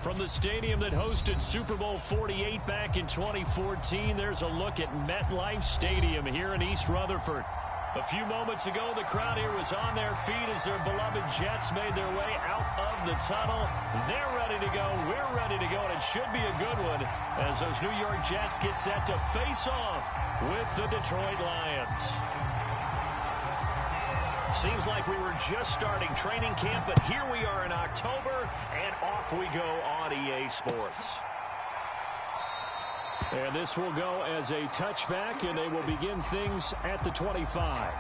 From the stadium that hosted Super Bowl 48 back in 2014, there's a look at MetLife Stadium here in East Rutherford. A few moments ago, the crowd here was on their feet as their beloved Jets made their way out of the tunnel. They're ready to go. We're ready to go, and it should be a good one as those New York Jets get set to face off with the Detroit Lions. Seems like we were just starting training camp, but here we are in October, and off we go on EA Sports. And this will go as a touchback, and they will begin things at the 25.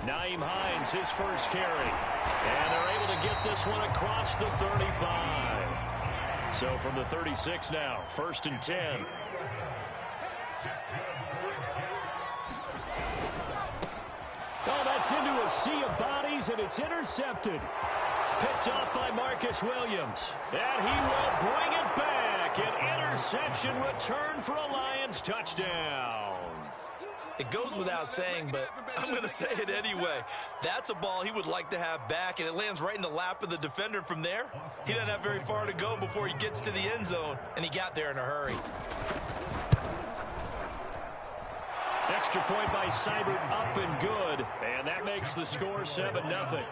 Nyheim Hines, his first carry. And they're able to get this one across the 35. So from the 36 now, 1st and 10. Oh, that's into a sea of bodies, and it's intercepted. Picked off by Marcus Williams. And he will bring it back. An interception return for a Lions touchdown. It goes without saying, but I'm going to say it anyway. That's a ball he would like to have back, and it lands right in the lap of the defender from there. He doesn't have very far to go before he gets to the end zone, and he got there in a hurry. Extra point by Seibert, up and good, and that makes the score 7-0.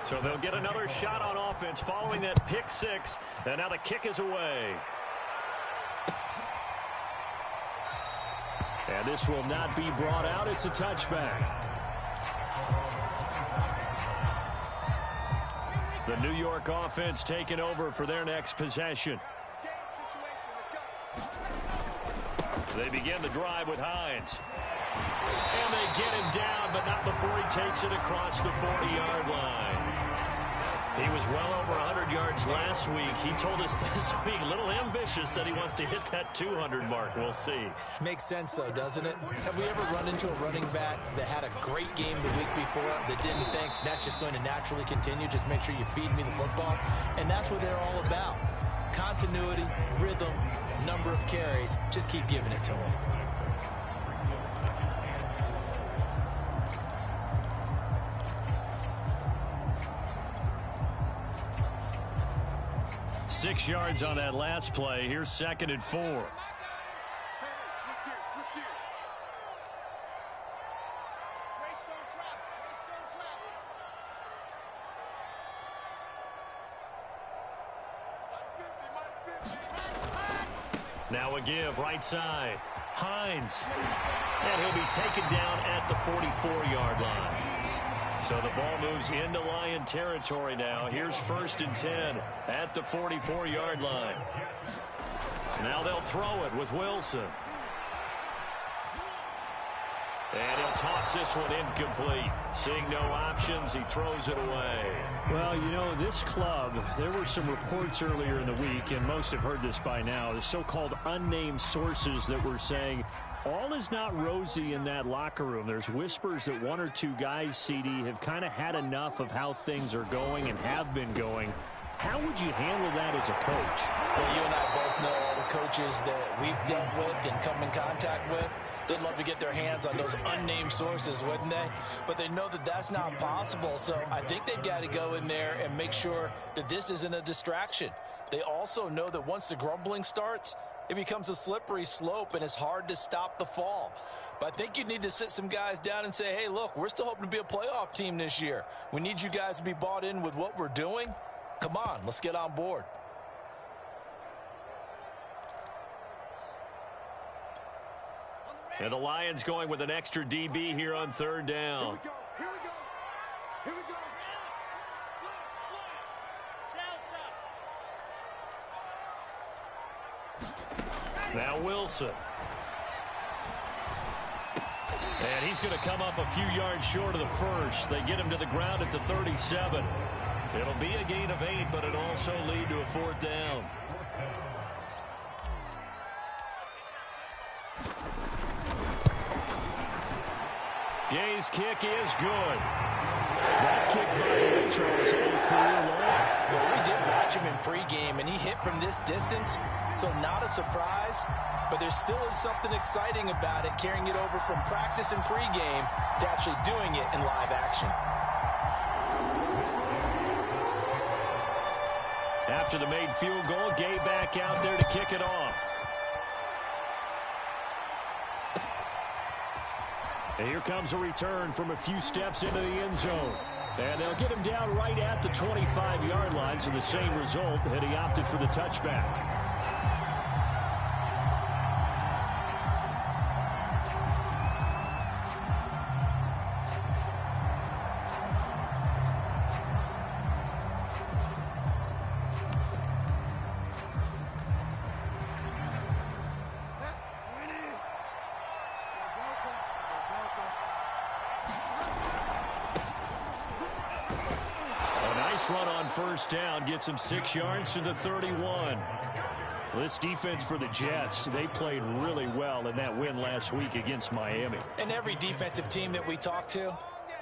So they'll get another shot on offense following that pick six, and now the kick is away. And this will not be brought out. It's a touchback. The New York offense taking over for their next possession. They begin the drive with Hines. And they get him down, but not before he takes it across the 40-yard line. He was well over 100 yards last week. He told us this week, a little ambitious, that he wants to hit that 200 mark. We'll see. Makes sense, though, doesn't it? Have we ever run into a running back that had a great game the week before that didn't think that's just going to naturally continue? Just make sure you feed me the football. And that's what they're all about. Continuity, rhythm, number of carries. Just keep giving it to him. Six yards on that last play. Here's 2nd and 4. Now a give, right side. Hines. And he'll be taken down at the 44-yard line. So the ball moves into Lion territory now. Here's 1st and 10 at the 44-yard line. Now they'll throw it with Wilson. And he'll toss this one incomplete. Seeing no options, he throws it away. Well, you know, this club, there were some reports earlier in the week, and most have heard this by now, the so-called unnamed sources that were saying all is not rosy in that locker room. There's whispers that one or two guys, CD, have kind of had enough of how things are going and have been going. How would you handle that as a coach? Well, you and I both know all the coaches that we've dealt with and come in contact with. They'd love to get their hands on those unnamed sources, wouldn't they? But they know that that's not possible, so I think they've got to go in there and make sure that this isn't a distraction. They also know that once the grumbling starts, it becomes a slippery slope, and it's hard to stop the fall. But I think you need to sit some guys down and say, hey, look, we're still hoping to be a playoff team this year. We need you guys to be bought in with what we're doing. Come on, let's get on board. And the Lions going with an extra DB here on 3rd down. Here we go. Here we go. Slow. Down top. Now Wilson. And he's going to come up a few yards short of the first. They get him to the ground at the 37. It'll be a gain of 8, but it'll also lead to a 4th down. Gay's kick is good. That kick by Rachel is a career low. Well, we did watch him in pregame, and he hit from this distance, so not a surprise. But there still is something exciting about it, carrying it over from practice and pregame to actually doing it in live action. After the made field goal, Gay back out there to kick it off. And here comes a return from a few steps into the end zone. And they'll get him down right at the 25-yard line, so the same result, and he opted for the touchback. Run on first down gets him 6 yards to the 31. This defense for the Jets, they played really well in that win last week against Miami. And every defensive team that we talk to,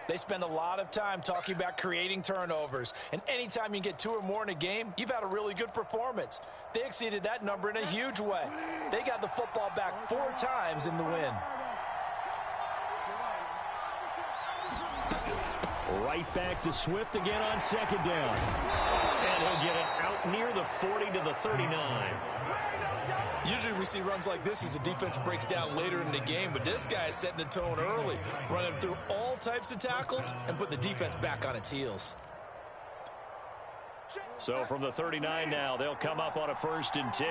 they spend a lot of time talking about creating turnovers. And anytime you get 2 or more in a game, you've had a really good performance. They exceeded that number in a huge way. They got the football back 4 times in the win. Right back to Swift again on second down. And he'll get it out near the 40 to the 39. Usually we see runs like this as the defense breaks down later in the game, but this guy is setting the tone early, running through all types of tackles and put the defense back on its heels. So from the 39 now, they'll come up on a 1st and 10.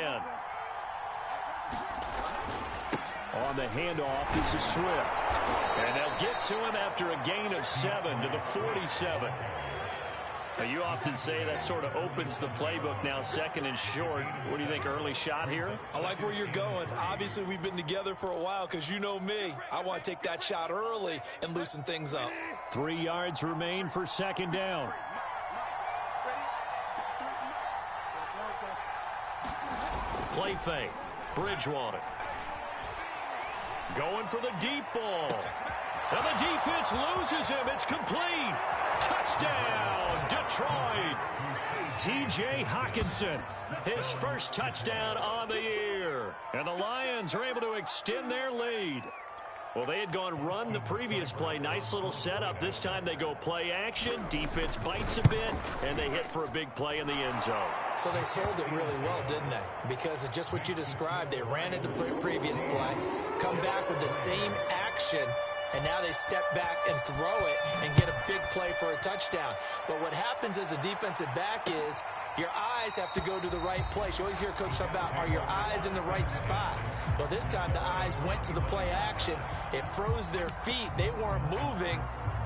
On the handoff, this is Swift. And they'll get to him after a gain of 7 to the 47. Now, you often say that sort of opens the playbook now, 2nd and short. What do you think, early shot here? I like where you're going. Obviously, we've been together for a while because you know me. I want to take that shot early and loosen things up. 3 yards remain for 2nd down. Play fake. Bridgewater. Going for the deep ball. And the defense loses him. It's complete. Touchdown, Detroit. T.J. Hockenson, his first touchdown on the year. And the Lions are able to extend their lead. Well, they had gone run the previous play. Nice little setup. This time they go play action. Defense bites a bit, and they hit for a big play in the end zone. So they sold it really well, didn't they? Because of just what you described. They ran it the previous play, come back with the same action, and now they step back and throw it and get a big play for a touchdown. But what happens as a defensive back is your eyes have to go to the right place. You always hear Coach talk about, are your eyes in the right spot? Well, this time the eyes went to the play action. It froze their feet. They weren't moving,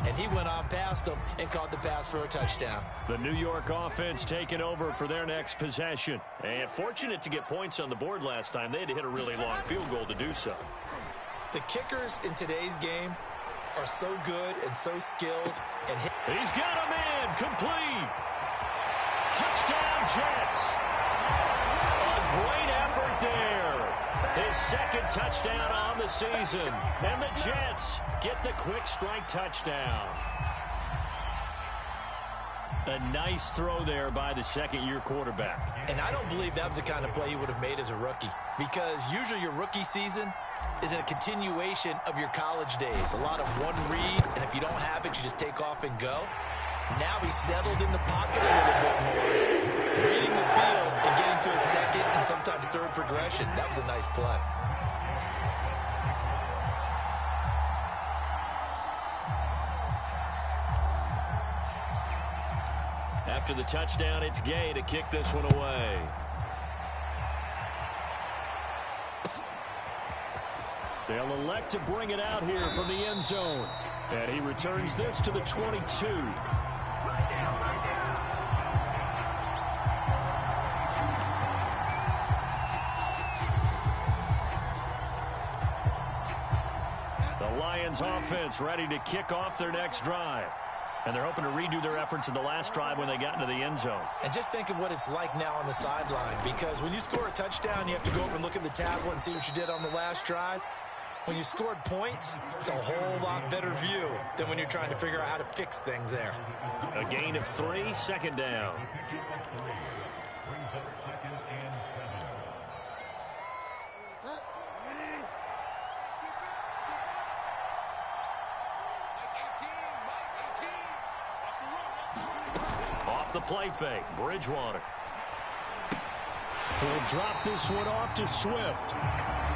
and he went on past them and caught the pass for a touchdown. The New York offense taking over for their next possession. And fortunate to get points on the board last time. They had to hit a really long field goal to do so. The kickers in today's game are so good and so skilled. And he's got a man complete. Touchdown, Jets. A great effort there. His 2nd touchdown on the season. And the Jets get the quick strike touchdown. A nice throw there by the 2nd-year quarterback. And I don't believe that was the kind of play he would have made as a rookie. Because usually your rookie season is a continuation of your college days. A lot of one read, and if you don't have it, you just take off and go. Now he's settled in the pocket a little bit more, reading the field and getting to a 2nd and sometimes 3rd progression. That was a nice play. After the touchdown, it's Gay to kick this one away. They'll elect to bring it out here from the end zone. And he returns this to the 22. Lions offense ready to kick off their next drive. And they're hoping to redo their efforts in the last drive when they got into the end zone. And just think of what it's like now on the sideline, because when you score a touchdown, you have to go over and look at the tablet and see what you did on the last drive. When you scored points, it's a whole lot better view than when you're trying to figure out how to fix things there. A gain of 3, second down. Off the play fake, Bridgewater. He'll drop this one off to Swift.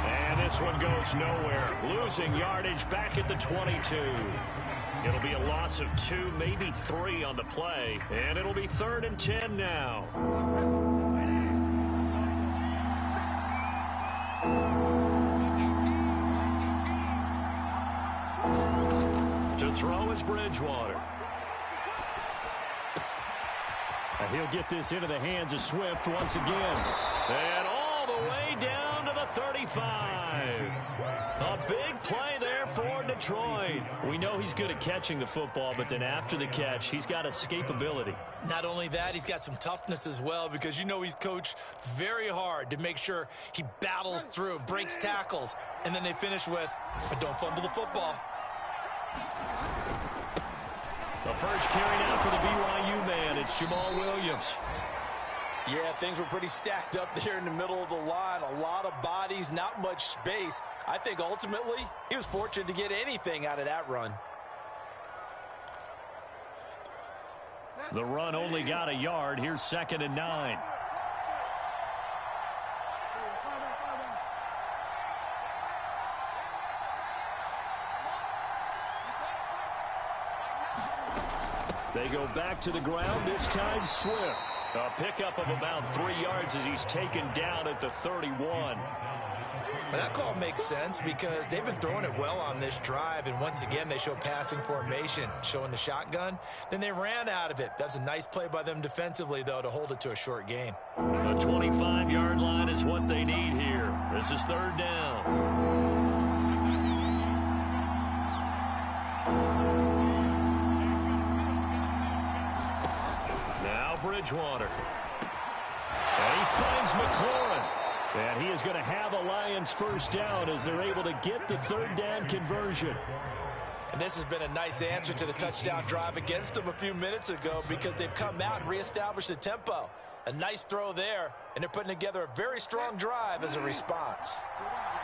And this one goes nowhere. Losing yardage back at the 22. It'll be a loss of 2, maybe 3 on the play. And it'll be 3rd and 10 now. To throw is Bridgewater. And he'll get this into the hands of Swift once again. And all the way down to the 35. A big play there for Detroit. We know he's good at catching the football, but then after the catch, he's got escapability. Not only that, he's got some toughness as well, because you know he's coached very hard to make sure he battles through, breaks tackles, and then they finish with, but don't fumble the football. The first carry now for the BYU man. It's Jamal Williams. Yeah, things were pretty stacked up there in the middle of the line. A lot of bodies, not much space. I think ultimately he was fortunate to get anything out of that run. The run only got a yard. Here's 2nd and 9. They go back to the ground, this time Swift. A pickup of about 3 yards as he's taken down at the 31. But that call makes sense because they've been throwing it well on this drive, and once again they show passing formation, showing the shotgun. Then they ran out of it. That's a nice play by them defensively, though, to hold it to a short gain. The 25-yard line is what they need here. This is 3rd down. Bridgewater. And he finds McLaurin. And he is going to have a Lions first down as they're able to get the 3rd down conversion. And this has been a nice answer to the touchdown drive against them a few minutes ago, because they've come out and reestablished the tempo. A nice throw there, and they're putting together a very strong drive as a response.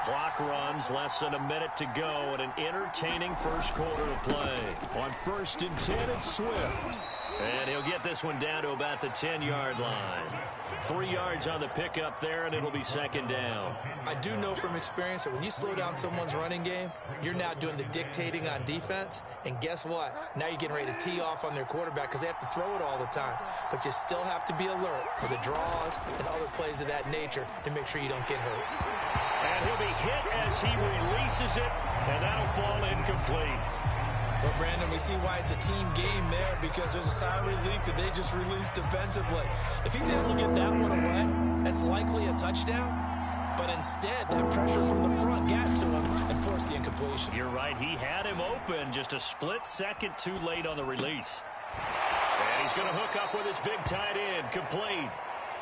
Clock runs, less than a minute to go, and an entertaining first quarter of play. On 1st and 10, it's Swift. And he'll get this one down to about the 10-yard line. 3 yards on the pickup there, and it'll be 2nd down. I do know from experience that when you slow down someone's running game, you're now doing the dictating on defense. And guess what? Now you're getting ready to tee off on their quarterback because they have to throw it all the time. But you still have to be alert for the draws and other plays of that nature to make sure you don't get hurt. And he'll be hit as he releases it, and that'll fall incomplete. Well, Brandon, we see why it's a team game there, because there's a sigh of relief that they just released defensively. If he's able to get that one away, that's likely a touchdown. But instead, that pressure from the front got to him and forced the incompletion. You're right. He had him open, just a split second too late on the release. And he's going to hook up with his big tight end, complete.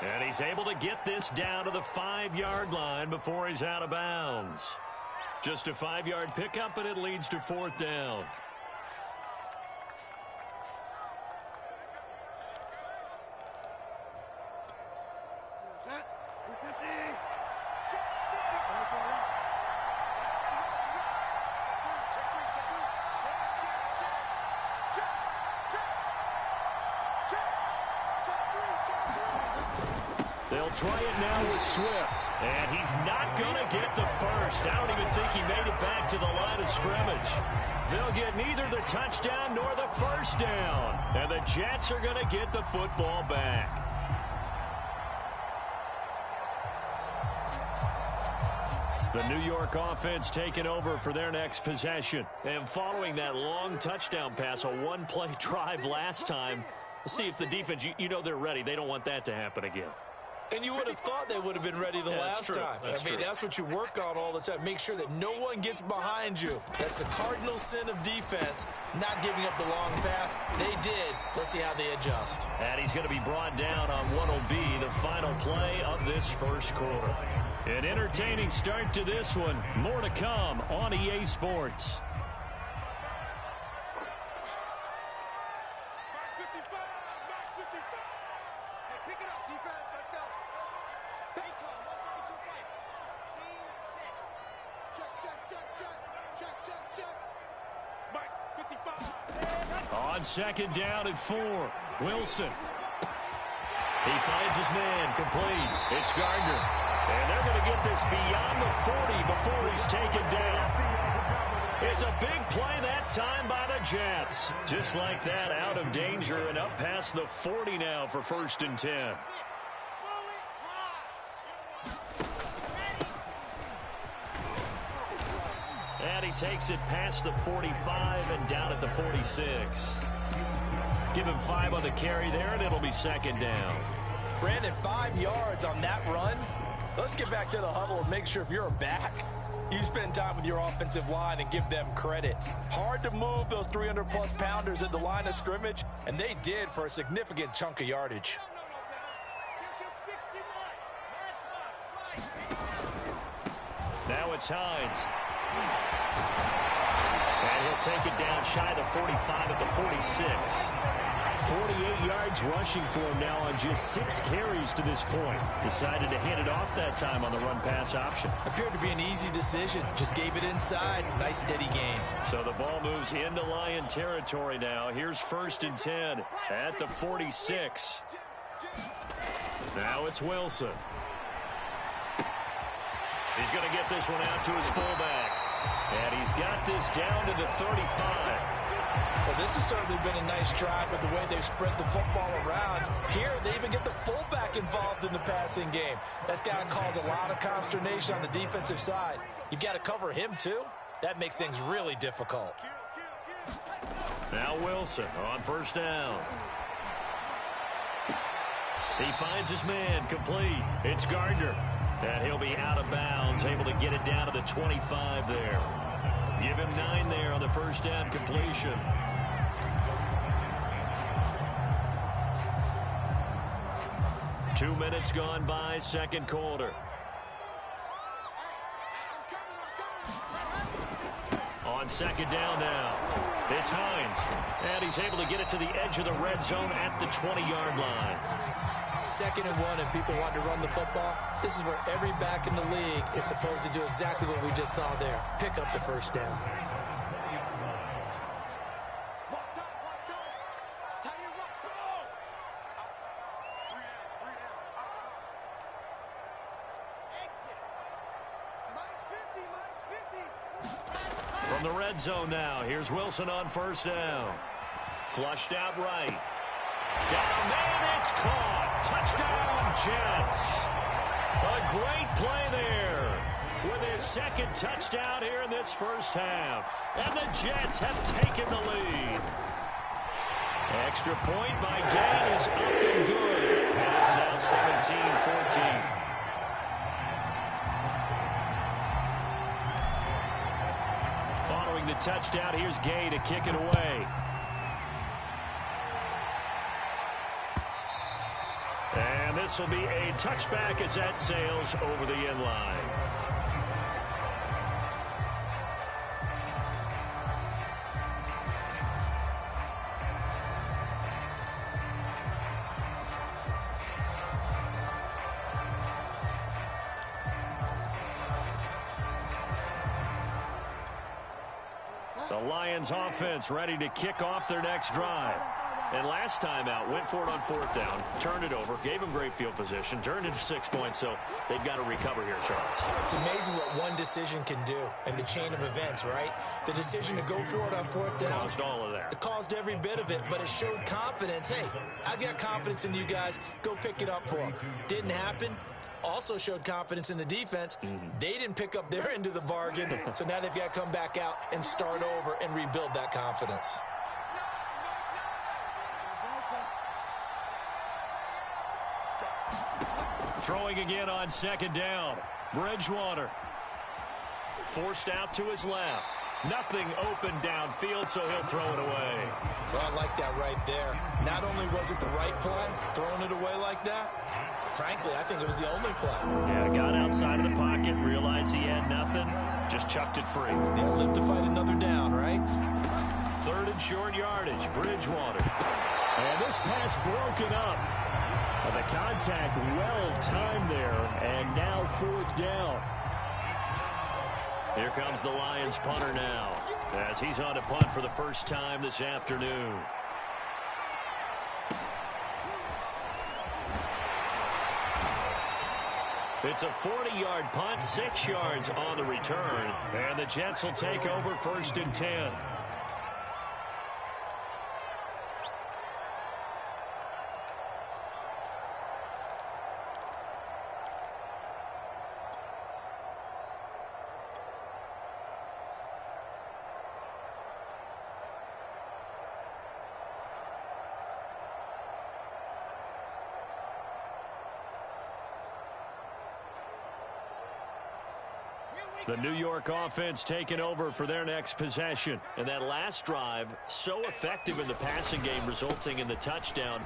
And he's able to get this down to the 5-yard line before he's out of bounds. Just a 5-yard pickup, and it leads to 4th down. They'll try it now with Swift. And he's not going to get the first. I don't even think he made it back to the line of scrimmage. They'll get neither the touchdown nor the first down. And the Jets are going to get the football back. The New York offense taking over for their next possession. And following that long touchdown pass, a one-play drive last time, we'll see if the defense, you know they're ready. They don't want that to happen again. And you would have thought they would have been ready the last time. That's what you work on all the time. Make sure that no one gets behind you. That's the cardinal sin of defense, not giving up the long pass. They did. Let's see how they adjust. And he's going to be brought down on what will be the final play of this first quarter. An entertaining start to this one. More to come on EA Sports. On second down and 4, Wilson. He finds his man, complete. It's Gardner. And they're going to get this beyond the 40 before he's taken down. It's a big play that time by the Jets. Just like that, out of danger and up past the 40 now for 1st and 10. And he takes it past the 45 and down at the 46. Give him 5 on the carry there, and it'll be second down. Brandon, 5 yards on that run. Let's get back to the huddle and make sure if you're a back, you spend time with your offensive line and give them credit. Hard to move those 300-plus pounders at the line of scrimmage, and they did for a significant chunk of yardage. Now it's Hines. And he'll take it down shy of the 45 at the 46. 48 yards rushing for him now on just 6 carries to this point. Decided to hand it off that time on the run-pass option. Appeared to be an easy decision. Just gave it inside. Nice steady gain. So the ball moves into Lion territory now. Here's 1st and 10 at the 46. Now it's Wilson. He's going to get this one out to his fullback. And he's got this down to the 35. Well, this has certainly been a nice drive with the way they've spread the football around. Here, they even get the fullback involved in the passing game. That's got to cause a lot of consternation on the defensive side. You've got to cover him, too. That makes things really difficult. Now Wilson on 1st down. He finds his man, complete. It's Gardner. And he'll be out of bounds, able to get it down to the 25 there. Give him 9 there on the 1st down completion. Two minutes gone by, second quarter. On second down now, it's Hines. And he's able to get it to the edge of the red zone at the 20-yard line. 2nd and 1, and people want to run the football. This is where every back in the league is supposed to do exactly what we just saw there. Pick up the 1st down. From the red zone now, here's Wilson on 1st down. Flushed out right. Got a man, it's caught. Touchdown, Jets. A great play there with his 2nd touchdown here in this 1st half. And the Jets have taken the lead. Extra point by Gay is up and good. And it's now 17-14. Following the touchdown, here's Gay to kick it away. And this will be a touchback as that sails over the end line. The Lions offense ready to kick off their next drive. And last time out, went for it on 4th down, turned it over, gave them great field position, turned it 6 points, so they've got to recover here, Charles. It's amazing what one decision can do in the chain of events, right? The decision to go for it on 4th down. Caused all of that. It caused every bit of it, but it showed confidence. Hey, I've got confidence in you guys. Go pick it up for them. Didn't happen. Also showed confidence in the defense. They didn't pick up their end of the bargain, so now they've got to come back out and start over and rebuild that confidence. Throwing again on second down. Bridgewater forced out to his left. Nothing open downfield, so he'll throw it away. Well, I like that right there. Not only was it the right play, throwing it away like that, frankly, I think it was the only play. Yeah, got outside of the pocket, realized he had nothing, just chucked it free. Yeah, live to fight another down, right? Third and short yardage, Bridgewater. And this pass broken up. The contact well timed there, and now fourth down. Here comes the Lions punter now, as he's on to punt for the first time this afternoon. It's a 40-yard punt, 6 yards on the return, and the Jets will take over first and 10. The New York offense taking over for their next possession. And that last drive, so effective in the passing game, resulting in the touchdown.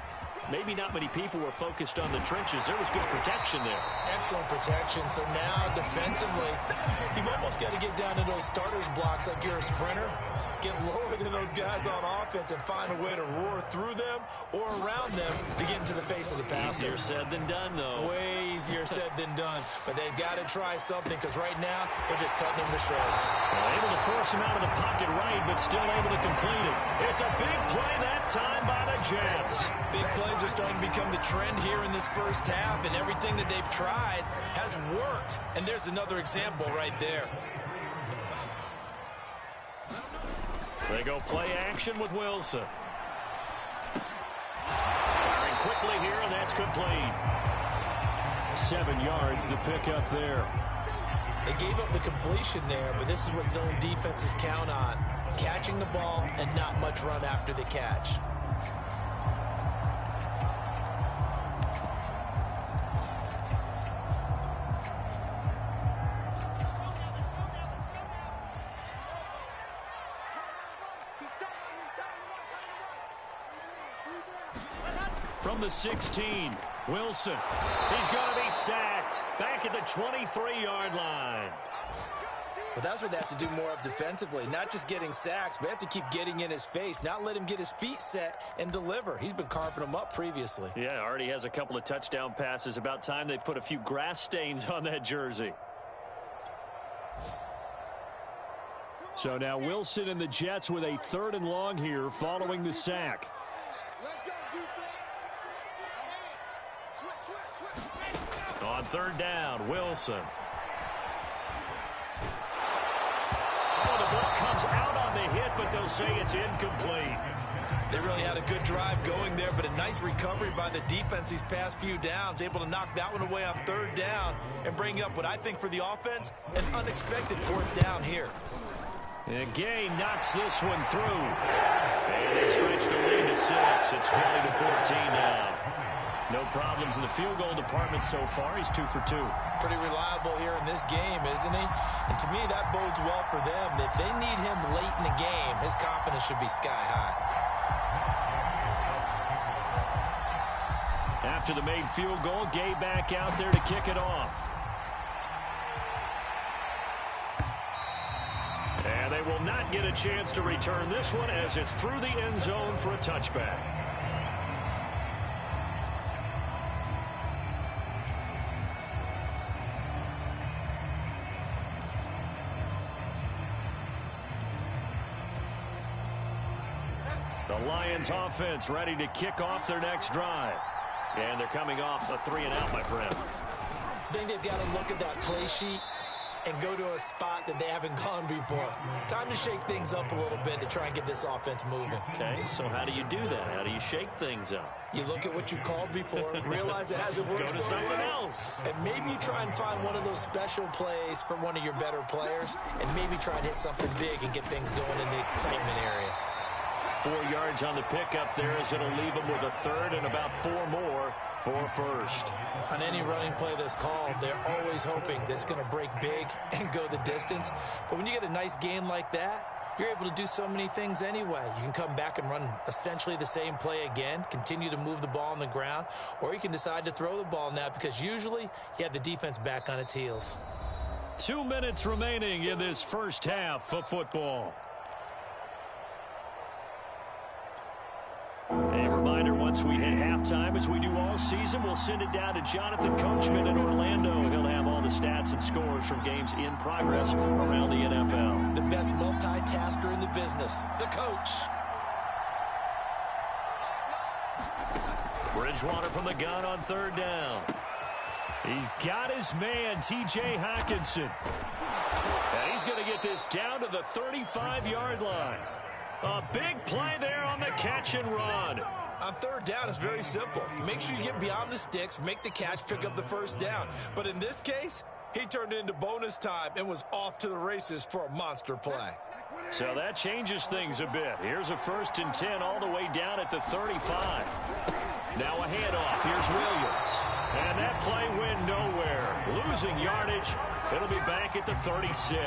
Maybe not many people were focused on the trenches. There was good protection there. Excellent protection. So now, defensively, you've almost got to get down to those starters blocks like you're a sprinter. Get lower than those guys on offense and find a way to roar through them or around them to get into the face of the passer. Easier said than done, though. Way easier said than done. But they've got to try something, because right now they're just cutting him to shreds. Well, able to force him out of the pocket right, but still able to complete it. It's a big play that time by the Jets. Big plays are starting to become the trend here in this first half, and everything that they've tried has worked. And there's another example right there. They go play action with Wilson. Firing quickly here, and that's complete. 7 yards, the pickup there. They gave up the completion there, but this is what zone defenses count on. Catching the ball and not much run after the catch. From the 16, Wilson. He's going to be sacked. Back at the 23-yard line. But that's what they have to do more of defensively. Not just getting sacks, but they have to keep getting in his face. Not let him get his feet set and deliver. He's been carving them up previously. Yeah, already has a couple of touchdown passes. About time they put a few grass stains on that jersey. So now Wilson and the Jets with a 3rd and long here following the sack. On 3rd down, Wilson. Oh, the ball comes out on the hit, but they'll say it's incomplete. They really had a good drive going there, but a nice recovery by the defense these past few downs, able to knock that one away on 3rd down and bring up what I think for the offense, an unexpected 4th down here. And Gay knocks this one through. And they stretch the lead to 6. It's 20-14 now. No problems in the field goal department so far. He's 2 for 2. Pretty reliable here in this game, isn't he? And to me, that bodes well for them. If they need him late in the game, his confidence should be sky high. After the made field goal, Gay back out there to kick it off. And they will not get a chance to return this one as it's through the end zone for a touchback. The Lions offense ready to kick off their next drive. And they're coming off a 3-and-out, my friend. I think they've got to look at that play sheet and go to a spot that they haven't gone before. Time to shake things up a little bit to try and get this offense moving. Okay, so how do you do that? How do you shake things up? You look at what you've called before, realize it hasn't worked. Go to something else. And maybe you try and find one of those special plays from one of your better players, and maybe try and hit something big and get things going in the excitement area. 4 yards on the pickup there, as it'll leave them with a third and about 4 more for first. On any running play that's called, they're always hoping that it's going to break big and go the distance. But when you get a nice gain like that, you're able to do so many things anyway. You can come back and run essentially the same play again, continue to move the ball on the ground, or you can decide to throw the ball now because usually you have the defense back on its heels. 2 minutes remaining in this first half of football. A reminder, once we hit halftime, as we do all season, we'll send it down to Jonathan Coachman in Orlando. He'll have all the stats and scores from games in progress around the NFL. The best multitasker in the business, the coach. Bridgewater from the gun on third down. He's got his man, T.J. Hockenson. And he's going to get this down to the 35-yard line. A big play there on the catch and run. On third down, it's very simple. Make sure you get beyond the sticks, make the catch, pick up the first down. But in this case, he turned it into bonus time and was off to the races for a monster play. So that changes things a bit. Here's a 1st and 10 all the way down at the 35. Now a handoff. Here's Williams. And that play went nowhere. Losing yardage. It'll be back at the 36.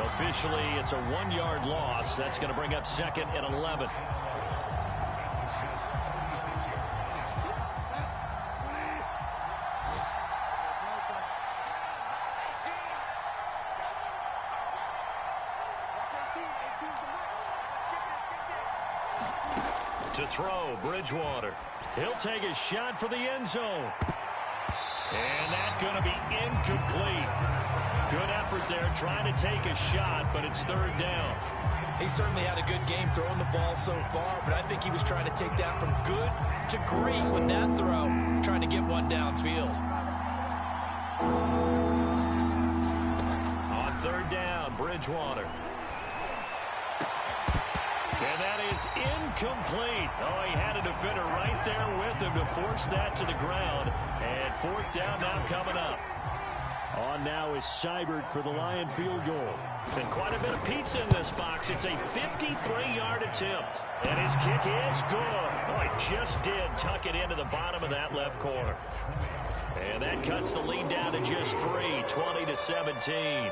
Officially, it's a 1-yard loss. That's going to bring up 2nd and 11. To throw, Bridgewater. He'll take a shot for the end zone. And that's going to be incomplete. Good effort there trying to take a shot, but it's third down. He certainly had a good game throwing the ball so far, but I think he was trying to take that from good to great with that throw, trying to get one downfield. On third down, Bridgewater. And that is incomplete. Oh, he had a defender right there with him to force that to the ground. And 4th down now coming up. On now is Seibert for the Lion field goal. And quite a bit of pizza in this box. It's a 53-yard attempt. And his kick is good. Oh, he just did tuck it into the bottom of that left corner. And that cuts the lead down to just 3, 20-17.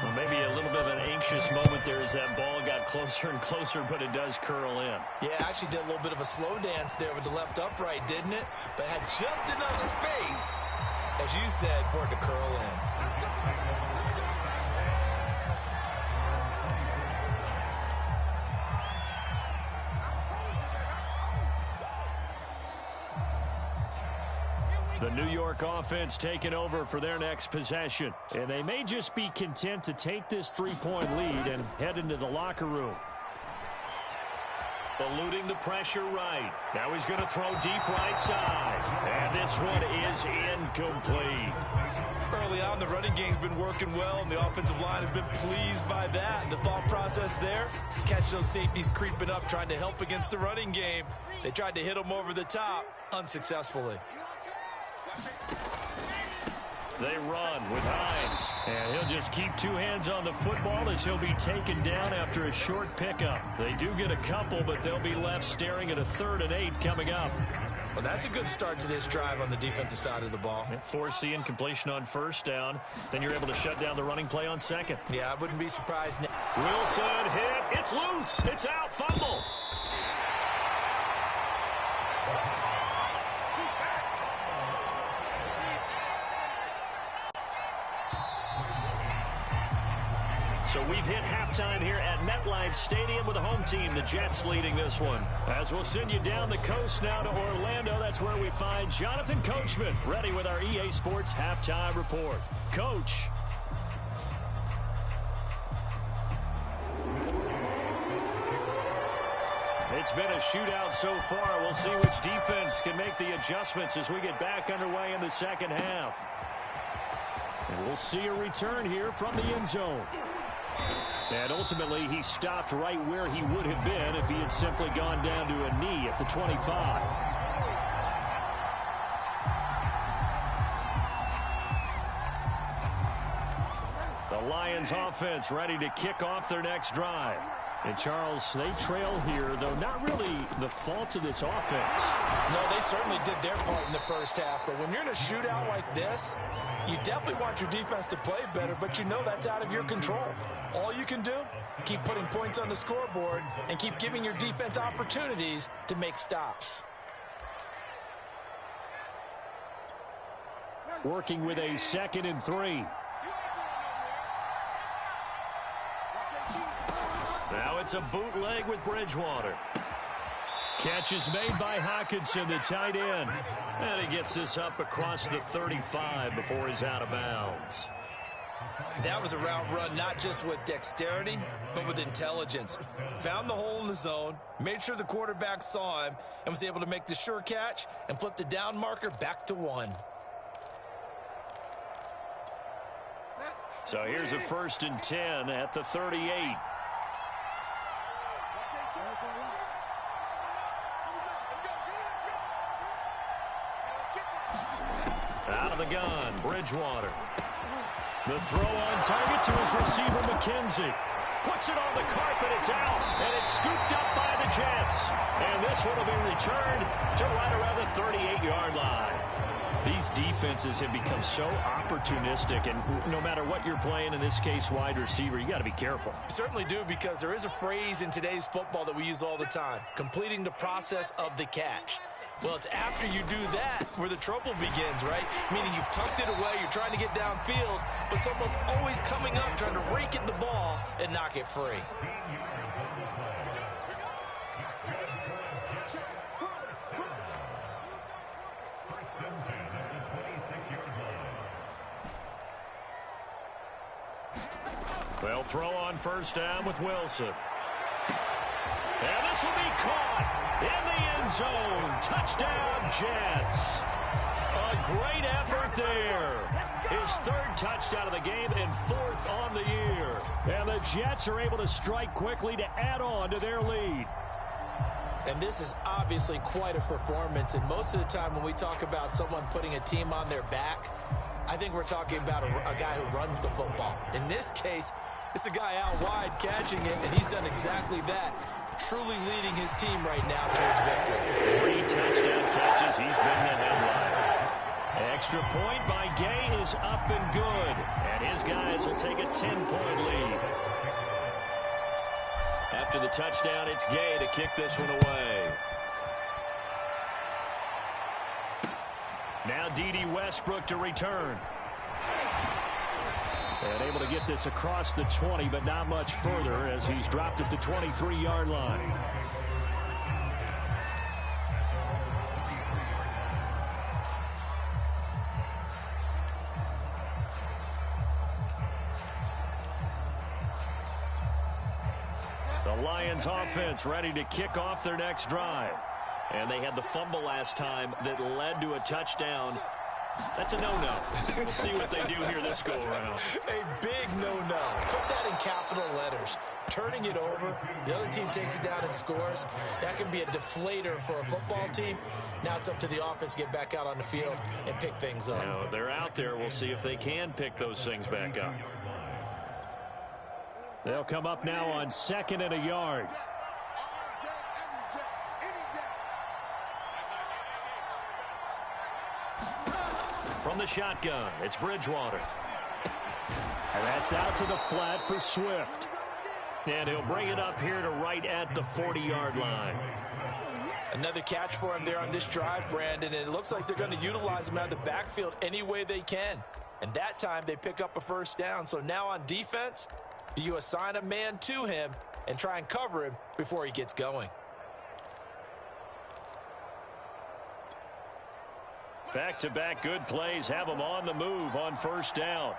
Well, maybe a little bit of an anxious moment there as that ball got closer and closer, but it does curl in. Yeah, actually did a little bit of a slow dance there with the left upright, didn't it? But had just enough space, as you said, for it to curl in. The New York offense taking over for their next possession. And they may just be content to take this 3-point lead and head into the locker room. Eluding the pressure right. Now he's going to throw deep right side. And this one is incomplete. Early on, the running game's been working well, and the offensive line has been pleased by that. The thought process there, catch those safeties creeping up, trying to help against the running game. They tried to hit them over the top, unsuccessfully. They run with Hines. And he'll just keep 2 hands on the football as he'll be taken down after a short pickup. They do get a couple, but they'll be left staring at a 3rd and 8 coming up. Well, that's a good start to this drive on the defensive side of the ball. Force the incompletion on 1st down. Then you're able to shut down the running play on 2nd. Yeah, I wouldn't be surprised. Wilson hit. It's loose. It's out. Fumble. So we've hit halftime here at MetLife Stadium with the home team, the Jets, leading this one. As we'll send you down the coast now to Orlando, that's where we find Jonathan Coachman, ready with our EA Sports halftime report. Coach. It's been a shootout so far. We'll see which defense can make the adjustments as we get back underway in the second half. And we'll see a return here from the end zone. And ultimately, he stopped right where he would have been if he had simply gone down to a knee at the 25. The Lions offense ready to kick off their next drive. And, Charles, they trail here, though not really the fault of this offense. No, they certainly did their part in the first half. But when you're in a shootout like this, you definitely want your defense to play better, but you know that's out of your control. All you can do, keep putting points on the scoreboard and keep giving your defense opportunities to make stops. Working with a 2nd and 3. Now it's a bootleg with Bridgewater. Catch is made by Hockenson, the tight end. And he gets this up across the 35 before he's out of bounds. That was a route run not just with dexterity, but with intelligence. Found the hole in the zone, made sure the quarterback saw him, and was able to make the sure catch and flip the down marker back to 1. So here's a 1st and 10 at the 38. Out of the gun, Bridgewater. The throw on target to his receiver, McKenzie. Puts it on the carpet, it's out, and it's scooped up by the Jets. And this one will be returned to right around the 38-yard line. These defenses have become so opportunistic, and no matter what you're playing, in this case wide receiver, you got to be careful. You certainly do, because there is a phrase in today's football that we use all the time, completing the process of the catch. Well, it's after you do that where the trouble begins, right? Meaning you've tucked it away, you're trying to get downfield, but someone's always coming up trying to rake at the ball and knock it free. They'll throw on 1st down with Wilson. And this will be caught in the end zone. Touchdown, Jets. A great effort there. His 3rd touchdown of the game and 4th on the year. And the Jets are able to strike quickly to add on to their lead. And this is obviously quite a performance. And most of the time when we talk about someone putting a team on their back, I think we're talking about a guy who runs the football. In this case, it's a guy out wide catching it, and he's done exactly that. Truly leading his team right now towards victory. 3 touchdown catches. He's been the headline. Extra point by Gay is up and good. And his guys will take a 10-point lead. After the touchdown, it's Gay to kick this one away. Now D.D. Westbrook to return. And able to get this across the 20, but not much further as he's dropped at the 23-yard line. The Lions offense ready to kick off their next drive. And they had the fumble last time that led to a touchdown. That's a no-no. We'll see what they do here this go-around. A big no-no. Put that in capital letters. Turning it over, the other team takes it down and scores. That can be a deflator for a football team. Now it's up to the offense to get back out on the field and pick things up. Now, they're out there. We'll see if they can pick those things back up. They'll come up now on 2nd and a yard. From the shotgun, it's Bridgewater. And that's out to the flat for Swift. And he'll bring it up here to right at the 40-yard line. Another catch for him there on this drive, Brandon, and it looks like they're going to utilize him out of the backfield any way they can. And that time they pick up a 1st down. So now on defense, do you assign a man to him and try and cover him before he gets going? Back-to-back good plays have them on the move on 1st down.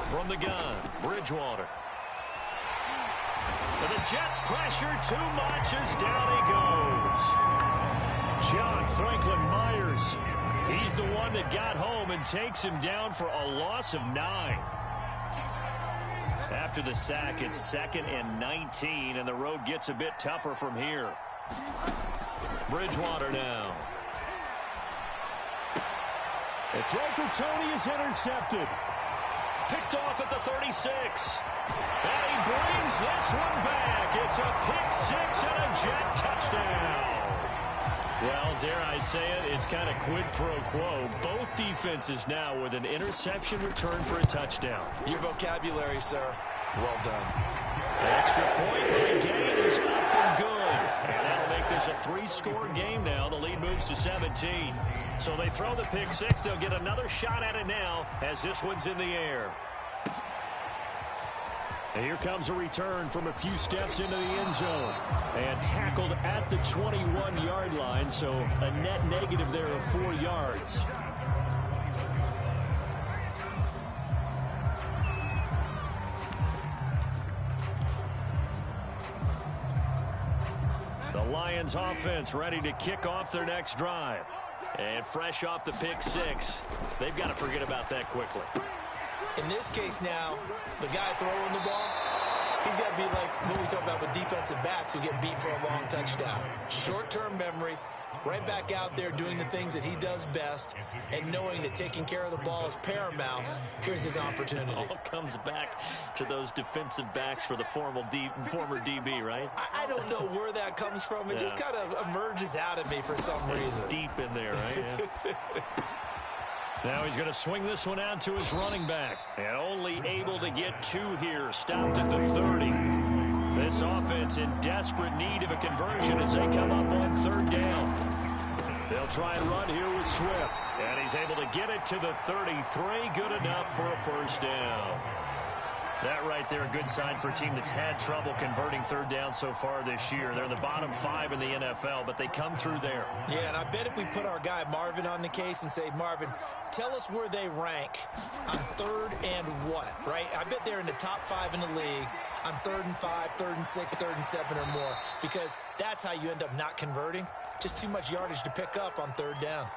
From the gun, Bridgewater. And the Jets pressure too much as down he goes. John Franklin Myers. He's the one that got home and takes him down for a loss of 9. After the sack, it's 2nd and 19, and the road gets a bit tougher from here. Bridgewater now. The throw for Tony is intercepted. picked off at the 36. And he brings this one back. It's a pick six and a Jet touchdown. Well, dare I say it, it's kind of quid pro quo. Both defenses now with an interception return for a touchdown. Your vocabulary, sir. Well done. The extra point by Gain is up and good. And that'll make this a three-score game now. The lead moves to 17. So they throw the pick six. They'll get another shot at it now as this one's in the air. And here comes a return from a few steps into the end zone. And tackled at the 21-yard line, so a net negative there of 4 yards. The Lions offense ready to kick off their next drive. And fresh off the pick six, they've got to forget about that quickly. In this case now, the guy throwing the ball, he's got to be like what we talk about with defensive backs who get beat for a long touchdown. Short-term memory, right back out there doing the things that he does best, and knowing that taking care of the ball is paramount. Here's his opportunity. All comes back to those defensive backs for the former DB, right? I don't know where that comes from. It just kind of emerges out of me for some reason. It's deep in there, right? Yeah. Now he's going to swing this one out to his running back. And only able to get 2 here. Stopped at the 30. This offense in desperate need of a conversion as they come up on 3rd down. They'll try and run here with Swift. And he's able to get it to the 33. Good enough for a first down. That right there, a good sign for a team that's had trouble converting 3rd down so far this year. They're in the bottom 5 in the NFL, but they come through there. Yeah, and I bet if we put our guy Marvin on the case and say, Marvin, tell us where they rank on 3rd and what, right? I bet they're in the top 5 in the league on 3rd and 5, 3rd and 6, 3rd and 7 or more, because that's how you end up not converting. Just too much yardage to pick up on 3rd down.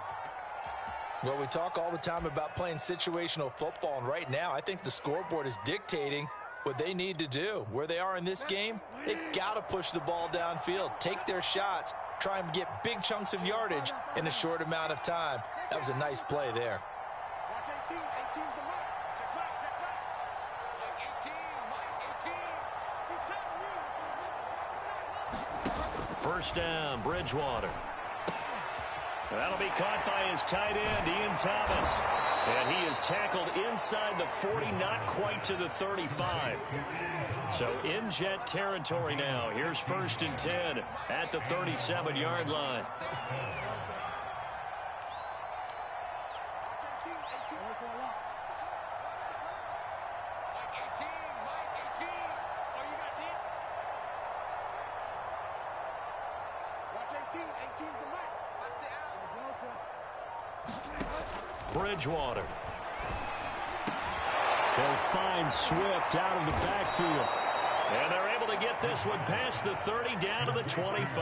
Well, we talk all the time about playing situational football, and right now I think the scoreboard is dictating what they need to do. Where they are in this game, they've got to push the ball downfield, take their shots, try and get big chunks of yardage in a short amount of time. That was a nice play there. Watch 18. 18's the mark. Check back, check back. Mike 18. Mike 18. He's tagging you. First down, Bridgewater. That'll be caught by his tight end, Ian Thomas. And he is tackled inside the 40, not quite to the 35. So in Jet territory now. Here's 1st and 10 at the 37-yard line. Bridgewater. They'll find Swift out of the backfield. And they're able to get this one past the 30 down to the 25.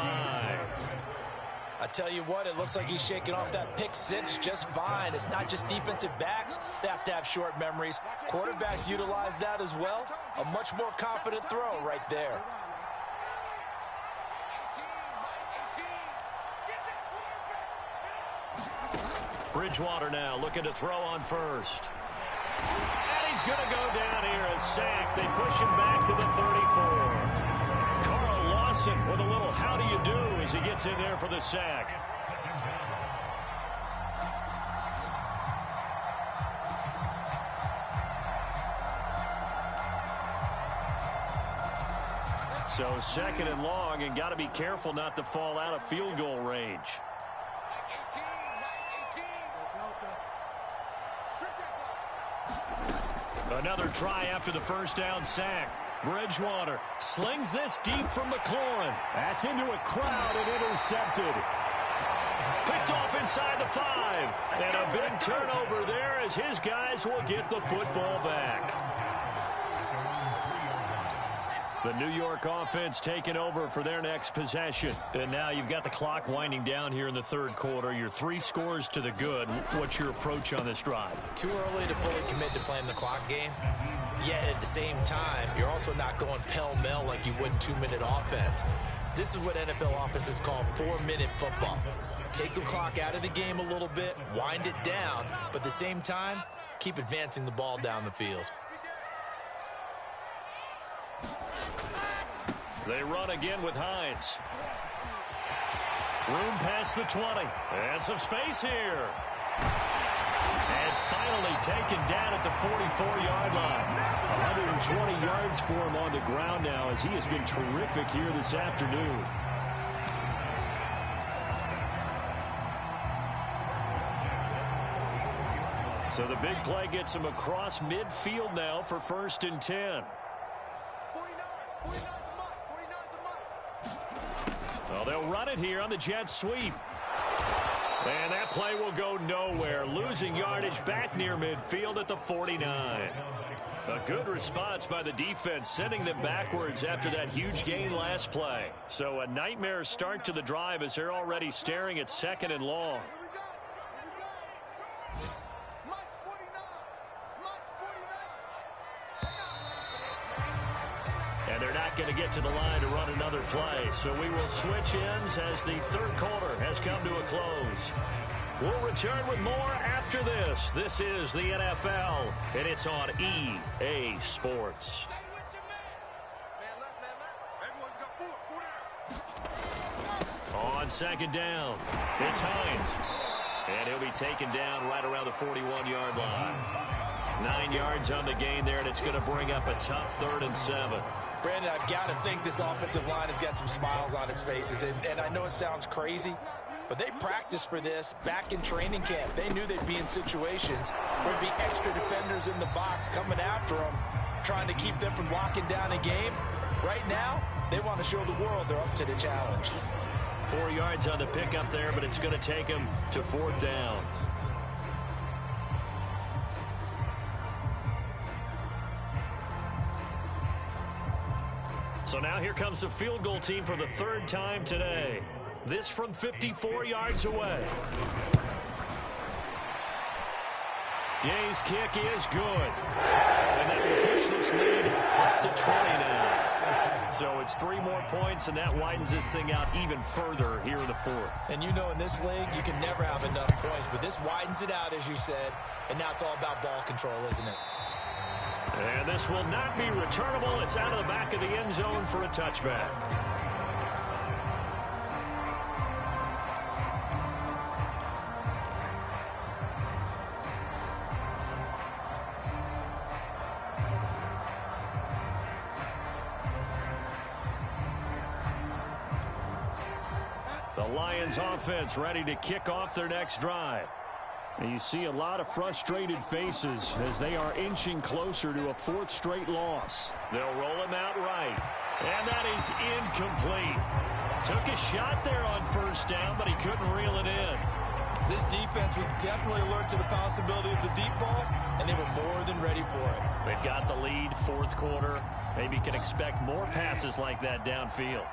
I tell you what, it looks like he's shaking off that pick six just fine. It's not just defensive backs that have to have short memories. Quarterbacks utilize that as well. A much more confident throw right there. Bridgewater now looking to throw on first. And he's going to go down here, a sack. They push him back to the 34. Carl Lawson with a little how do you do as he gets in there for the sack. So 2nd and long, and got to be careful not to fall out of field goal range. Another try after the first down sack. Bridgewater slings this deep from McLaurin. That's into a crowd and intercepted. Picked off inside the 5. And a big turnover there as his guys will get the football back. The New York offense taking over for their next possession. And now you've got the clock winding down here in the 3rd quarter. You're 3 scores to the good. What's your approach on this drive? Too early to fully commit to playing the clock game. Yet at the same time, you're also not going pell-mell like you would 2-minute offense. This is what NFL offenses call 4-minute football. Take the clock out of the game a little bit, wind it down, but at the same time, keep advancing the ball down the field. They run again with Hines. Room past the 20. And some space here. And finally taken down at the 44-yard line. 120 yards for him on the ground now as he has been terrific here this afternoon. So the big play gets him across midfield now for 1st and 10. Well, they'll run it here on the jet sweep. And that play will go nowhere. Losing yardage back near midfield at the 49. A good response by the defense, sending them backwards after that huge gain last play. So a nightmare start to the drive as they're already staring at 2nd and long. And they're not going to get to the line to run another play. So we will switch ends as the 3rd quarter has come to a close. We'll return with more after this. This is the NFL, and it's on EA Sports. On 2nd down, it's Hines. And he'll be taken down right around the 41-yard line. 9 yards on the gain there, and it's going to bring up a tough 3rd and 7. Brandon, I've got to think this offensive line has got some smiles on its faces. And I know it sounds crazy, but they practiced for this back in training camp. They knew they'd be in situations where there'd be extra defenders in the box coming after them, trying to keep them from locking down a game. Right now, they want to show the world they're up to the challenge. 4 yards on the pickup there, but it's going to take him to 4th down. So now here comes the field goal team for the 3rd time today. This from 54 yards away. Gay's kick is good. And that will push this lead up to 20 now. So it's 3 more points, and that widens this thing out even further here in the 4th. And you know in this league, you can never have enough points, but this widens it out, as you said, and now it's all about ball control, isn't it? And this will not be returnable. It's out of the back of the end zone for a touchback. The Lions offense ready to kick off their next drive. And you see a lot of frustrated faces as they are inching closer to a 4th straight loss. They'll roll him out right. And that is incomplete. Took a shot there on 1st down, but he couldn't reel it in. This defense was definitely alert to the possibility of the deep ball, and they were more than ready for it. They've got the lead, 4th quarter. Maybe can expect more passes like that downfield.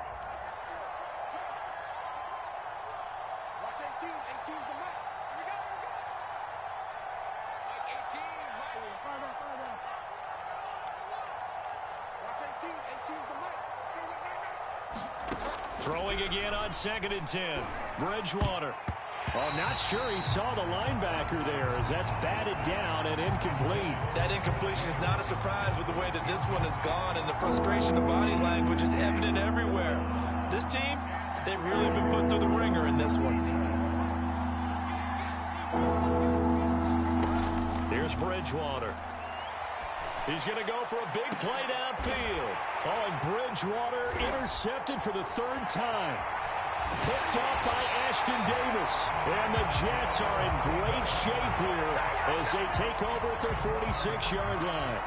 Watch 18. 18's the mark. Here we go. Watch 18. Fire down. Watch 18. 18's the mark. Throwing again on 2nd and 10. Bridgewater. Oh, not sure he saw the linebacker there as that's batted down and incomplete. That incompletion is not a surprise with the way that this one has gone, and the frustration of body language is evident everywhere. This team, they've really been put through the ringer in this one. Here's Bridgewater. He's going to go for a big play downfield. Oh, and Bridgewater intercepted for the 3rd time. Picked off by Ashton Davis. And the Jets are in great shape here as they take over at their 46-yard line.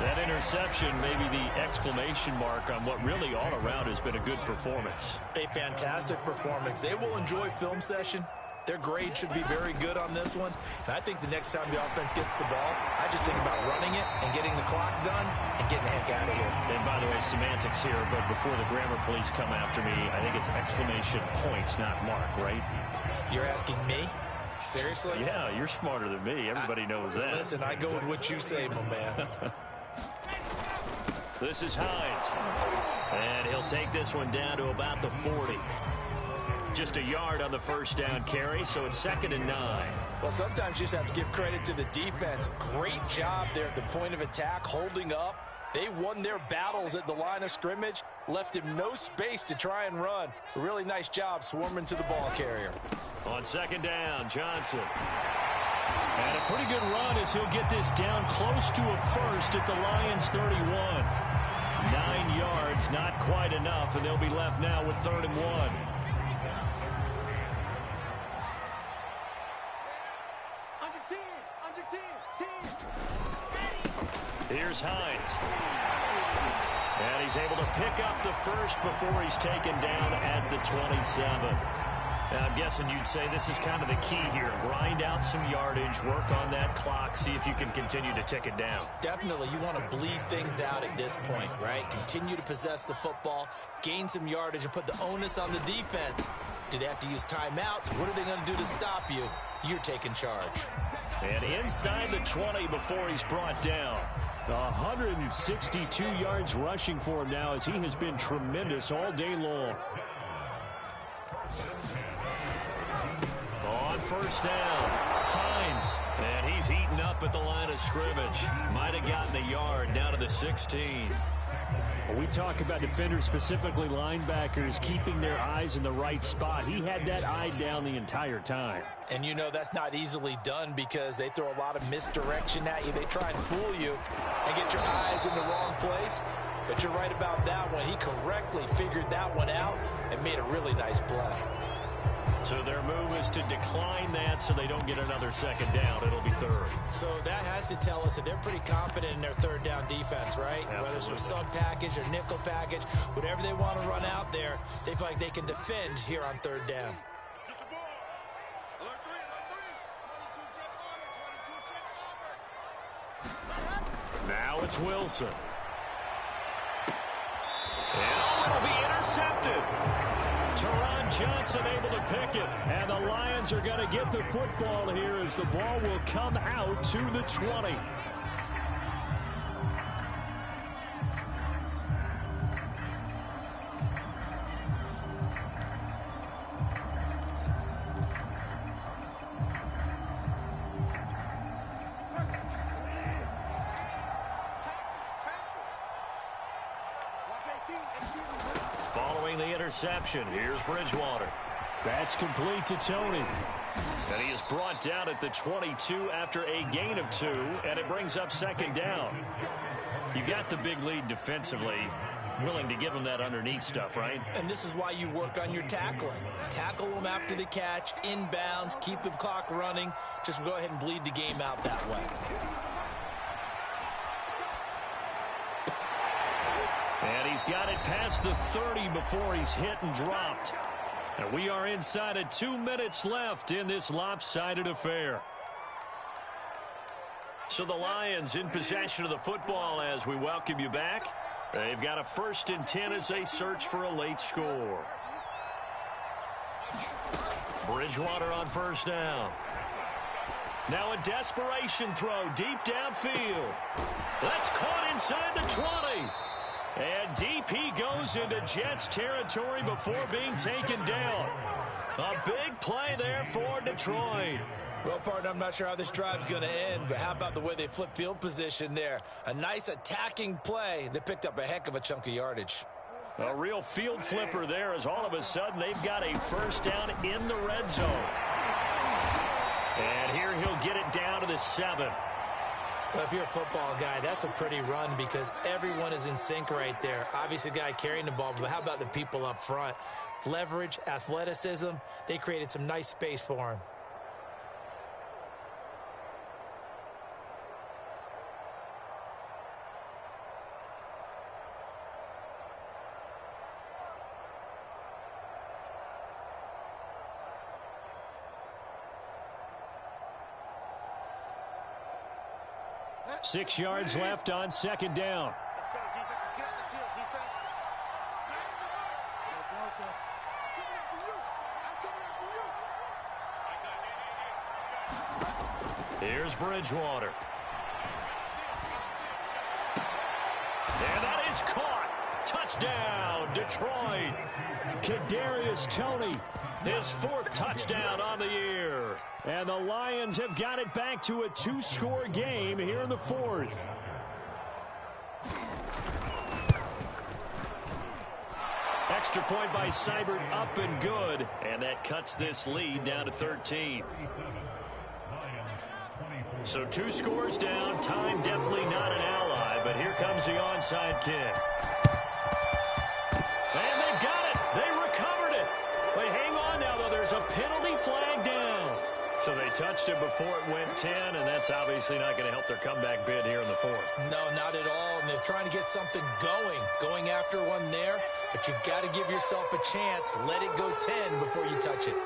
That interception may be the exclamation mark on what really all around has been a good performance. A fantastic performance. They will enjoy film session. Their grade should be very good on this one. And I think the next time the offense gets the ball, I just think about running it and getting the clock done and getting the heck out of here. And by the way, semantics here, but before the grammar police come after me, I think it's exclamation point, not mark, right? You're asking me? Seriously? Yeah, you're smarter than me. Everybody knows that. Listen, I go with what you say, my man. This is Hines. And he'll take this one down to about the 40. just a yard on the first down carry, so it's 2nd and 9. Well, sometimes you just have to give credit to the defense. Great job there at the point of attack, holding up. They won their battles at the line of scrimmage, left him no space to try and run. A really nice job swarming to the ball carrier. On 2nd down, Johnson. And a pretty good run as he'll get this down close to a first at the Lions 31. 9 yards, not quite enough, and they'll be left now with 3rd and 1. Here's Hines. And he's able to pick up the first before he's taken down at the 27. Now, I'm guessing you'd say this is kind of the key here. Grind out some yardage, work on that clock, see if you can continue to tick it down. Definitely, you want to bleed things out at this point, right? Continue to possess the football, gain some yardage, and put the onus on the defense. Do they have to use timeouts? What are they going to do to stop you? You're taking charge. And inside the 20 before he's brought down. 162 yards rushing for him now as he has been tremendous all day long. On 1st down, Hines. And he's eaten up at the line of scrimmage. Might have gotten a yard down to the 16. When we talk about defenders, specifically linebackers, keeping their eyes in the right spot, he had that eye down the entire time. And you know that's not easily done because they throw a lot of misdirection at you. They try and fool you and get your eyes in the wrong place. But you're right about that one. He correctly figured that one out and made a really nice play. So their move is to decline that so they don't get another 2nd down. It'll be 3rd. So that has to tell us that they're pretty confident in their 3rd down defense, right? Absolutely. Whether it's a sub package or nickel package, whatever they want to run out there, they feel like they can defend here on 3rd down. Now it's Wilson. And it'll be intercepted. Teron Johnson able to pick it. And the Lions are going to get the football here as the ball will come out to the 20. Following the interception, here's Bridgewater. That's complete to Tony. And he is brought down at the 22 after a gain of 2, and it brings up 2nd down. You got the big lead defensively, willing to give him that underneath stuff, right? And this is why you work on your tackling. Tackle them after the catch, inbounds, keep the clock running. Just go ahead and bleed the game out that way. And he's got it past the 30 before he's hit and dropped. And we are inside of 2 minutes left in this lopsided affair. So the Lions in possession of the football as we welcome you back. They've got a 1st and 10 as they search for a late score. Bridgewater on 1st down. Now a desperation throw deep downfield. That's caught inside the 20. And DP goes into Jets territory before being taken down. A big play there for Detroit. Well, partner, I'm not sure how this drive's going to end, but how about the way they flip field position there? A nice attacking play that picked up a heck of a chunk of yardage. A real field flipper there as all of a sudden they've got a 1st down in the red zone. And here he'll get it down to the 7. Well, if you're a football guy, that's a pretty run because everyone is in sync right there. Obviously, the guy carrying the ball, but how about the people up front? Leverage, athleticism, they created some nice space for him. Six yards left on 2nd down. Let's go, defense. Let's get on the field, defense. I'm coming after you. Here's Bridgewater. And that is caught. Touchdown, Detroit. Kadarius Toney His 4th touchdown on the year. And the Lions have got it back to a 2-score game here in the 4th. Extra point by Seibert, up and good. And that cuts this lead down to 13. So 2 scores down. Time definitely not an ally, but here comes the onside kick. And they've got it. They recovered it. But hang on now, though. There's a penalty flag down. So they touched it before it went 10, and that's obviously not going to help their comeback bid here in the 4th. No, not at all. And they're trying to get something going after one there. But you've got to give yourself a chance. Let it go 10 before you touch it.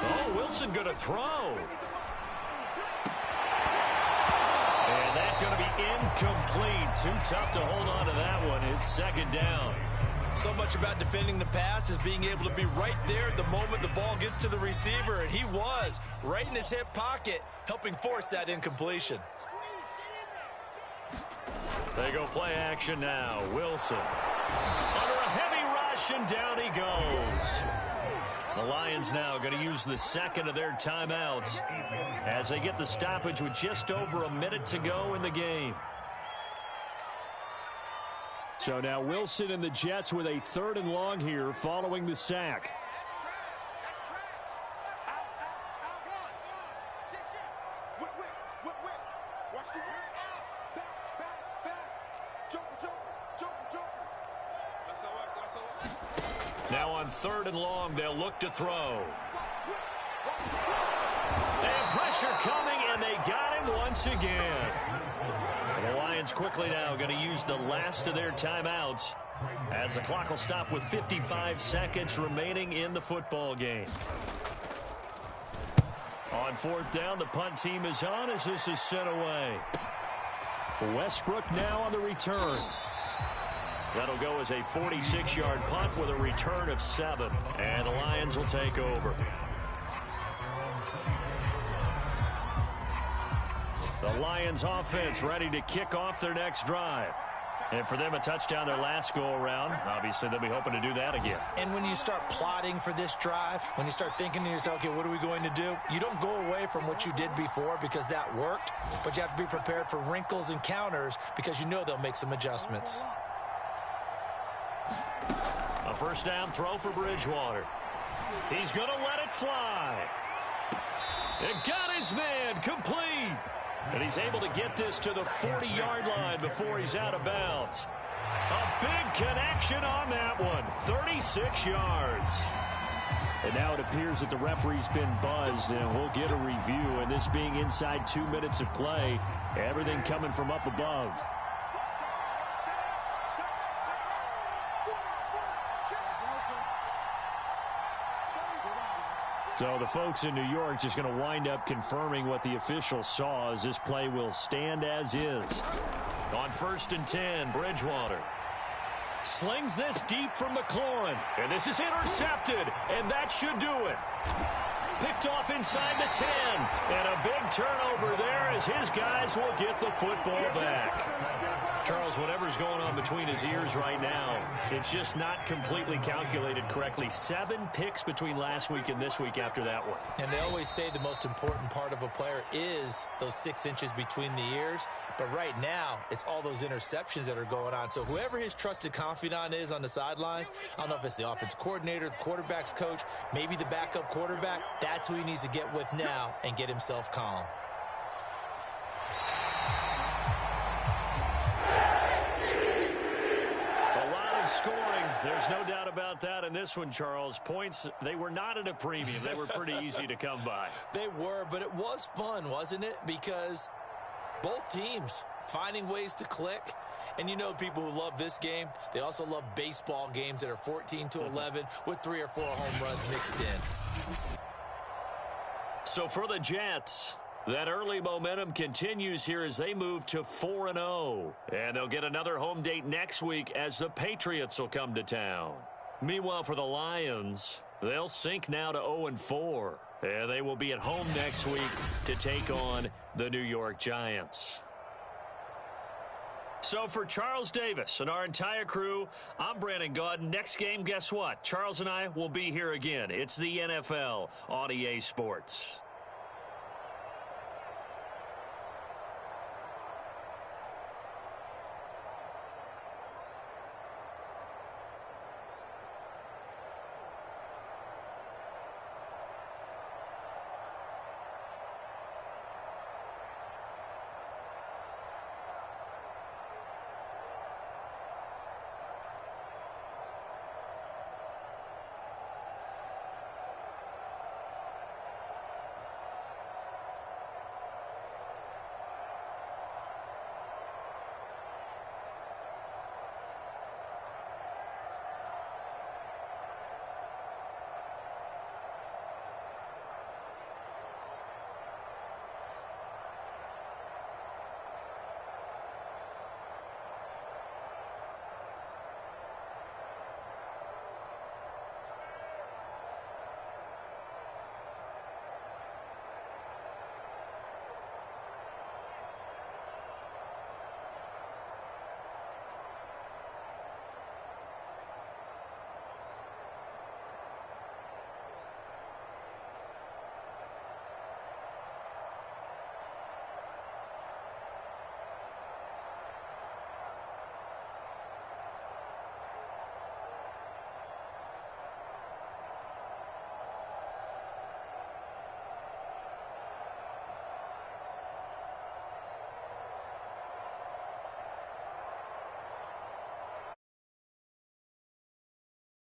Oh, Wilson going to throw. And that's going to be incomplete. Too tough to hold on to that one. It's 2nd down. So much about defending the pass is being able to be right there at the moment the ball gets to the receiver, and he was right in his hip pocket, helping force that incompletion. They go play action now. Wilson under a heavy rush, and down he goes. The Lions now going to use the 2nd of their timeouts as they get the stoppage with just over a minute to go in the game. So now Wilson and the Jets with a 3rd and long here following the sack. Now on 3rd and long, they'll look to throw. They have pressure coming, and they got him once again. The Lions quickly now going to use the last of their timeouts as the clock will stop with 55 seconds remaining in the football game. On 4th down, the punt team is on as this is sent away. Westbrook now on the return. That'll go as a 46-yard punt with a return of 7. And the Lions will take over. The Lions offense ready to kick off their next drive. And for them, a touchdown their last go-around. Obviously, they'll be hoping to do that again. And when you start plotting for this drive, when you start thinking to yourself, okay, what are we going to do? You don't go away from what you did before because that worked, but you have to be prepared for wrinkles and counters because you know they'll make some adjustments. A 1st down throw for Bridgewater. He's going to let it fly. It got his man complete. And he's able to get this to the 40-yard line before he's out of bounds. A big connection on that one. 36 yards. And now it appears that the referee's been buzzed, and we'll get a review. And this being inside 2 minutes of play, everything coming from up above. So the folks in New York just going to wind up confirming what the official saw as this play will stand as is. On 1st and 10, Bridgewater slings this deep from McLaurin. And this is intercepted, and that should do it. Picked off inside the 10. And a big turnover there as his guys will get the football back. Charles, whatever's going on between his ears right now, it's just not completely calculated correctly. 7 picks between last week and this week after that one. And they always say the most important part of a player is those 6 inches between the ears. But right now, it's all those interceptions that are going on. So whoever his trusted confidant is on the sidelines, I don't know if it's the offensive coordinator, the quarterback's coach, maybe the backup quarterback, that's who he needs to get with now and get himself calm. Scoring, there's no doubt about that in this one, Charles. Points, they were not at a premium. They were pretty easy to come by. They were, but it was fun, wasn't it? Because both teams finding ways to click. And you know people who love this game, they also love baseball games that are 14-11 with 3 or 4 home runs mixed in. So for the Jets, that early momentum continues here as they move to 4-0. And they'll get another home date next week as the Patriots will come to town. Meanwhile, for the Lions, they'll sink now to 0-4. And they will be at home next week to take on the New York Giants. So for Charles Davis and our entire crew, I'm Brandon Gaudin. Next game, guess what? Charles and I will be here again. It's the NFL on EA Sports.